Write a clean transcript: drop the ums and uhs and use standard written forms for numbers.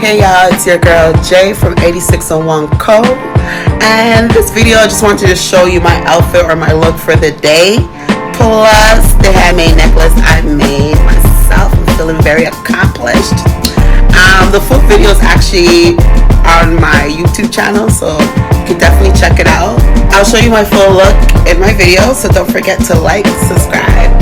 Hey y'all, it's your girl Jay from 8601 Co. And this video I just wanted to show you my outfit or my look for the day, plus the handmade necklace I made myself. I'm feeling very accomplished. The full video is actually on my YouTube channel, so you can definitely check it out. I'll show you my full look in my video, so don't forget to like, subscribe,